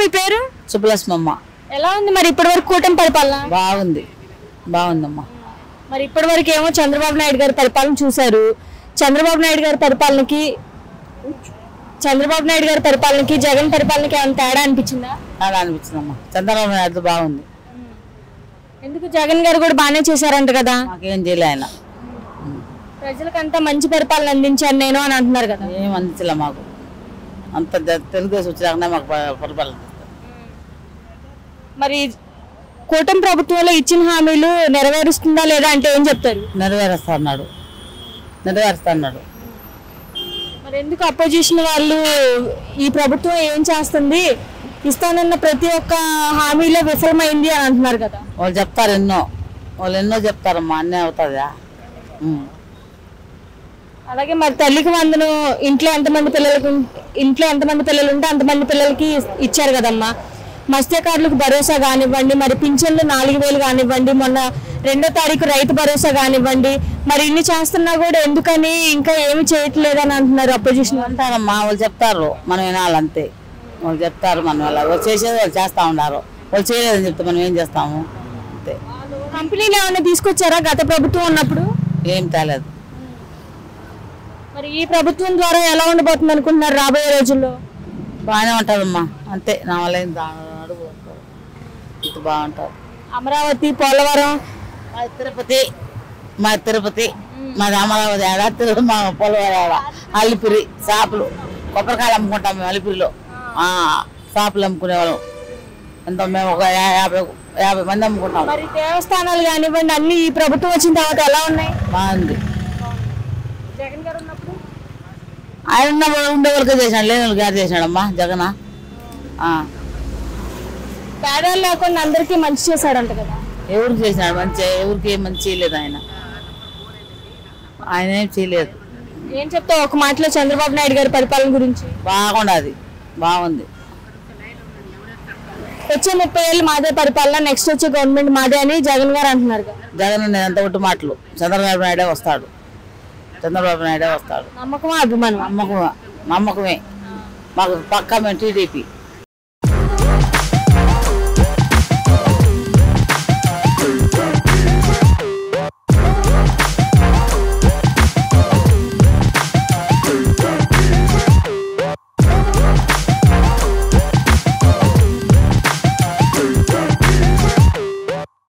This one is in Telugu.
మీ పేరు? సుబ్బలక్ష్మమ్మ. ఎలా ఉంది మరి ఇప్పటివరకు కూటమి పరిపాలన? బాగుంది, బాగుందమ్మా. మరి ఇప్పటివరకు ఏమో చంద్రబాబు నాయుడు గారి పరిపాలన చూశారు. చంద్రబాబు నాయుడు గారి పరిపాలనకి జగన్ పరిపాలనకి ఏమైనా తేడా అనిపించిందా? తేడా అనిపించిందమ్మా. చంద్రబాబు నాయుడు బాగుంది. ఎందుకు? జగన్ గారు కూడా బాగానే చేశారంట కదా. మాకేం చేయలే ఆయన. ప్రజలకంతా మంచి పరిపాలన అందించాను నేను అని అంటున్నారు కదా. ఏం అందించలే మాకు. అంత తెలుగుదేశం వచ్చినాకనే మాకు పరిపాలన. మరి కూటమి ప్రభుత్వంలో ఇచ్చిన హామీలు నెరవేరుస్తుందా లేదా అంటే ఏం చెప్తారు? నెరవేరుస్తాడు. మరి ఎందుకు అపోజిషన్ వాళ్ళు ఈ ప్రభుత్వం ఏం చేస్తుంది, ఇస్తానన్న ప్రతి ఒక్క హామీలో విఫలమైంది అని అంటున్నారు కదా. వాళ్ళు చెప్తారు ఎన్నో చెప్తారమ్మా, అన్నీ అవుతుందా. అలాగే మరి తల్లికి వందనం ఇంట్లో ఎంతమంది పిల్లలు ఉంటే అంతమంది పిల్లలకి ఇచ్చారు కదమ్మా. మత్స్యకారులకు భరోసా కానివ్వండి, మరి పింఛన్లు 4000 కానివ్వండి, మొన్న 2వ తారీఖు రైతు భరోసా కానివ్వండి, మరి ఇన్ని చేస్తున్నా కూడా ఎందుకని ఇంకా ఏమి చేయట్లేదని అంటున్నారు అపోజిషన్. అంటారమ్మా, వాళ్ళు చెప్తారు, మనం వినాలంతే. వాళ్ళు చెప్తారు, మనం వాళ్ళు చేసేది వాళ్ళు చేస్తూ ఉన్నారు. వాళ్ళు చేయలేదని చెప్తే మనం ఏం చేస్తాము అంతే. కంపెనీలు ఏమైనా తీసుకొచ్చారా గత ప్రభుత్వం ఉన్నప్పుడు? ఏం తేలేదు. మరి ఈ ప్రభుత్వం ద్వారా ఎలా ఉండబోతుంది అనుకుంటున్నారు రాబోయే రోజుల్లో? బాగానే ఉంటుందమ్మా, అంతే. నా వల్ల అడుగు ఇంత బాగుంటుంది. అమరావతి, పోలవరం, మా తిరుపతి, మాది అమరావతి ఆడ, మా పోలవరం ఆడ, అల్లిపిరి షాపులు, కొబ్బరికాయలు అమ్ముకుంటాం మేము అల్లిపిరిలో. షాపులు అమ్ముకునేవాళ్ళం. ఎంతో మేము ఒక 50 మంది అమ్ముకుంటాం. మరి దేవస్థానాలు కానివ్వండి అన్ని ఈ ప్రభుత్వం వచ్చిన తర్వాత ఎలా ఉన్నాయి? బాగుంది. జగన్ గారు ఉన్నప్పుడు ఆయన ఉండే వరకే చేసినాడు, లేని వాళ్ళకి గారు చేసినాడమ్మా జగన్. తేడాలు లేకుండా అందరికీ మంచి చేశాడంట కదా. ఎవరికి చేసినాడు మంచి? ఎవరికి ఏం మంచి చేయలేదు ఆయన ఏం చేయలేదు. ఏం చెప్తావు ఒక మాటలో చంద్రబాబు నాయుడు గారి పరిపాలన గురించి? బాగుంది. వచ్చే 30 ఏళ్ళు మాదే పరిపాలన, నెక్స్ట్ వచ్చే గవర్నమెంట్ మాదే అని జగన్ గారు అంటున్నారు కదా. జగన్ ఎంత ఒట్టి మాటలు. చంద్రబాబు నాయుడే వస్తాడు. నమ్మకమా అభిమానం? నమ్మకమే. మాకు పక్కా మేము టీడీపీ.